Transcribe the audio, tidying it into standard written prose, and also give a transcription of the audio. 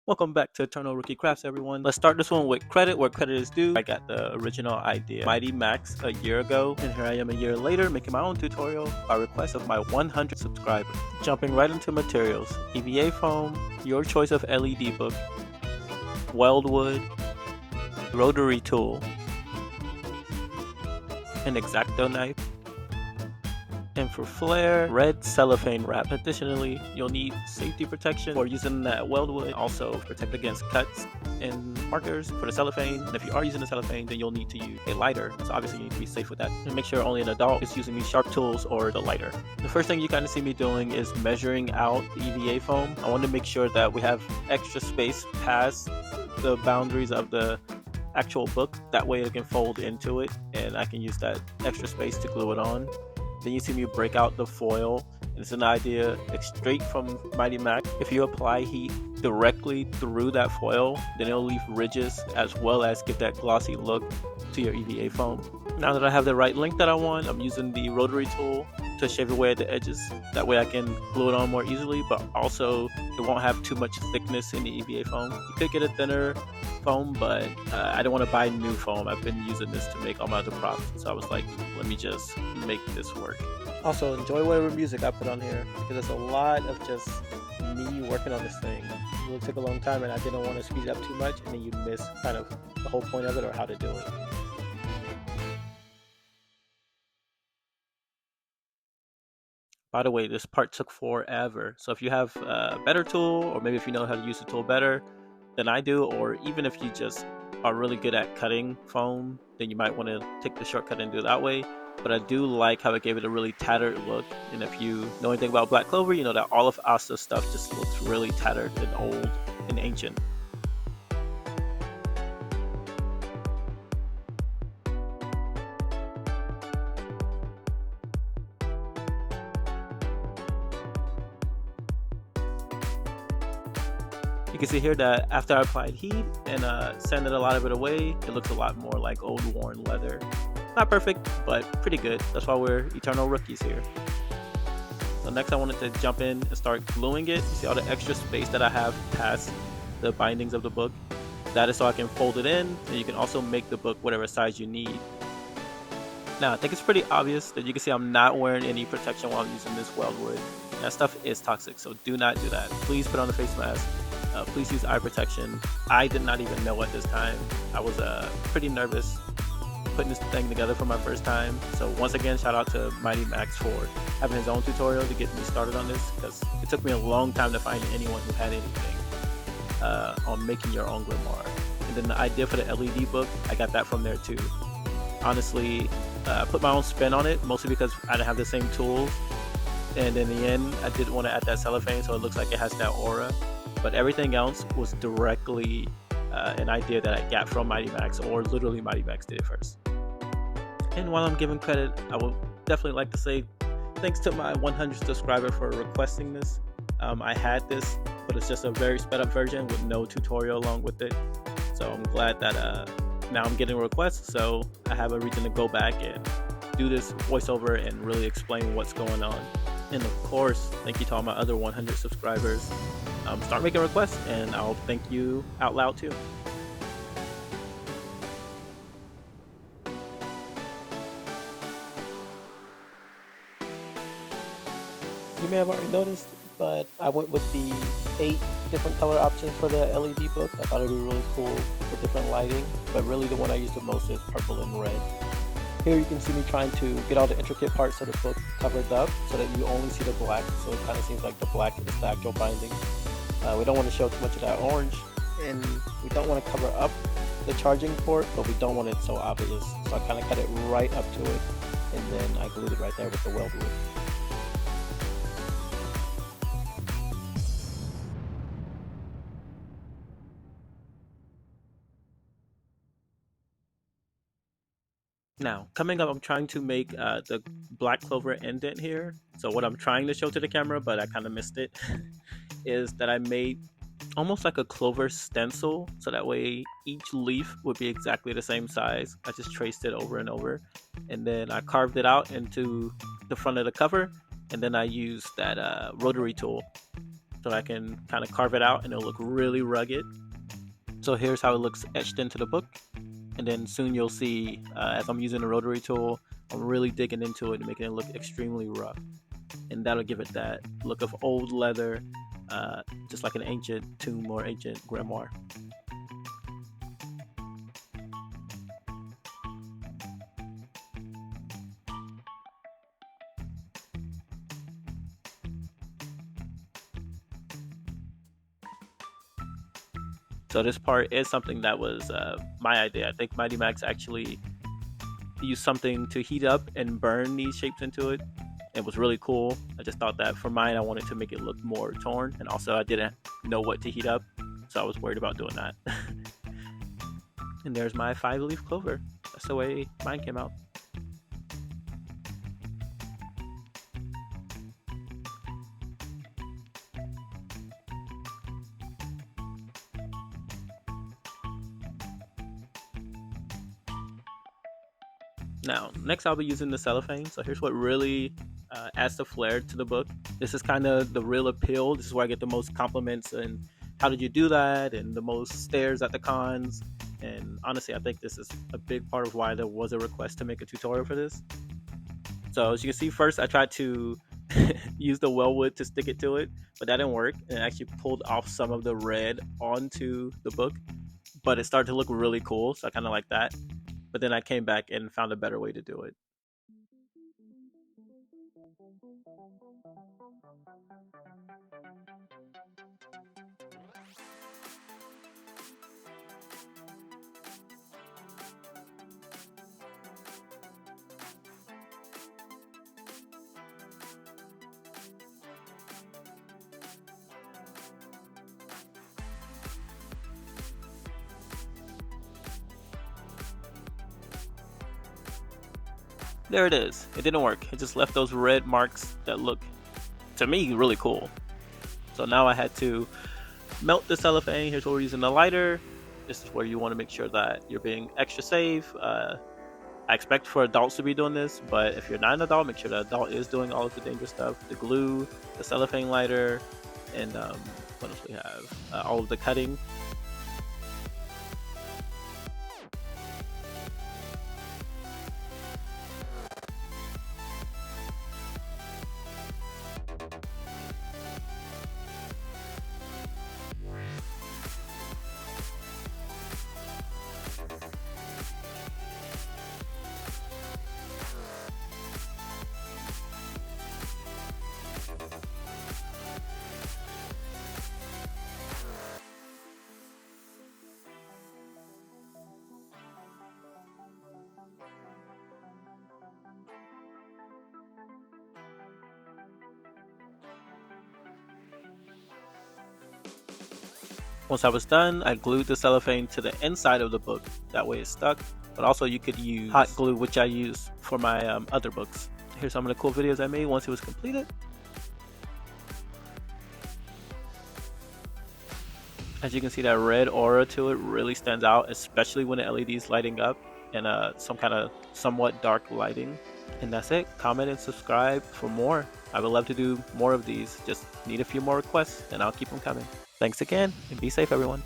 Welcome back to Eternal Rookie Crafts, everyone. Let's start this one with credit where credit is due. I got the original idea, Mighty Max, a year ago, and here I am a year later making my own tutorial by request of my 100 subscribers. Jumping right into materials, EVA foam, your choice of LED book, Weldwood, rotary tool, an X-Acto knife, and for flare, red cellophane wrap. Additionally, you'll need safety protection for using that Weldwood, also protect against cuts and markers for the cellophane. And if you are using the cellophane, then you'll need to use a lighter. So obviously you need to be safe with that. And make sure only an adult is using these sharp tools or the lighter. The first thing you kind of see me doing is measuring out the EVA foam. I want to make sure that we have extra space past the boundaries of the actual book. That way it can fold into it and I can use that extra space to glue it on. Then you see me break out the foil. It's an idea straight from Mighty Max. If you apply heat directly through that foil, then it'll leave ridges as well as give that glossy look to your EVA foam. Now that I have the right length that I want, I'm using the rotary tool to shave away at the edges. That way I can glue it on more easily, but also it won't have too much thickness in the EVA foam. You could get a thinner foam, but I don't want to buy new foam. I've been using this to make all my other props, so I was like, let me just make this work. Also, enjoy whatever music I put on here, because there's a lot of just me working on this thing. It really took a long time and I didn't want to speed it up too much, and then you miss kind of the whole point of it or how to do it. By the way, this part took forever, so if you have a better tool, or maybe if you know how to use the tool better than I do, or even if you just are really good at cutting foam, then you might want to take the shortcut and do it that way. But I do like how it gave it a really tattered look, and if you know anything about Black Clover, you know that all of Asta'S stuff just looks really tattered and old and ancient. You can see here that after I applied heat and sanded a lot of it away, it looks a lot more like old worn leather. Not perfect, but pretty good. That's why we're eternal rookies here. So next I wanted to jump in and start gluing it. You see all the extra space that I have past the bindings of the book? That is so I can fold it in, and you can also make the book whatever size you need. Now I think it's pretty obvious that you can see I'm not wearing any protection while I'm using this Weldwood. That stuff is toxic, so do not do that. Please put on a face mask. Please use eye protection. I did not even know at this time. I was pretty nervous putting this thing together for my first time. So once again, shout out to Mighty Max for having his own tutorial to get me started on this, because it took me a long time to find anyone who had anything on making your own grimoire. And then the idea for the LED book, I got that from there too. Honestly, I put my own spin on it, mostly because I didn't have the same tools. And in the end, I didn't want to add that cellophane so it looks like it has that aura. But everything else was directly an idea that I got from Mighty Max, or literally Mighty Max did it first. And while I'm giving credit, I would definitely like to say thanks to my 100 subscriber for requesting this. I had this, but it's just a very sped up version with no tutorial along with it. So I'm glad that now I'm getting requests, so I have a reason to go back and do this voiceover and really explain what's going on. And of course, thank you to all my other 100 subscribers. Start making requests and I'll thank you out loud too. You may have already noticed, but I went with the 8 different color options for the LED book. I thought it would be really cool with different lighting, but really the one I used the most is purple and red. Here you can see me trying to get all the intricate parts of the book covered up so that you only see the black, so it kind of seems like the black is the actual binding. We don't want to show too much of that orange, and we don't want to cover up the charging port, but we don't want it so obvious. So I kind of cut it right up to it, and then I glued it right there with the Weldwood. Now, coming up, I'm trying to make the Black Clover indent here. So what I'm trying to show to the camera, but I kind of missed it, is that I made almost like a clover stencil, so that way each leaf would be exactly the same size. I just traced it over and over, and then I carved it out into the front of the cover, and then I used that rotary tool so I can kind of carve it out and it'll look really rugged. So here's how it looks etched into the book, and then soon you'll see as I'm using the rotary tool, I'm really digging into it and making it look extremely rough, and that'll give it that look of old leather, just like an ancient tomb or ancient grimoire. So this part is something that was my idea. I think Mighty Max actually used something to heat up and burn these shapes into it. It was really cool. I just thought that for mine, I wanted to make it look more torn, and also I didn't know what to heat up, so I was worried about doing that. And there's my 5-leaf clover. That's the way mine came out. Now, next I'll be using the cellophane. So here's what really adds the flair to the book. This is kind of the real appeal. This is where I get the most compliments and how did you do that, and the most stares at the cons. And honestly, I think this is a big part of why there was a request to make a tutorial for this. So as you can see, first I tried to use the Weldwood to stick it to it, but that didn't work. And it actually pulled off some of the red onto the book, but it started to look really cool. So I kind of like that. But then I came back and found a better way to do it. There it is. It didn't work. It just left those red marks that look, to me, really cool. So now I had to melt the cellophane. Here's where we're using the lighter. This is where you want to make sure that you're being extra safe. I expect for adults to be doing this, but if you're not an adult, make sure the adult is doing all of the dangerous stuff. The glue, the cellophane lighter, and what else we have? All of the cutting. Once I was done, I glued the cellophane to the inside of the book. That way it's stuck. But also you could use hot glue, which I use for my other books. Here's some of the cool videos I made once it was completed. As you can see, that red aura to it really stands out, especially when the LED is lighting up and some kind of somewhat dark lighting. And that's it. Comment and subscribe for more. I would love to do more of these. Just need a few more requests and I'll keep them coming. Thanks again, and be safe, everyone.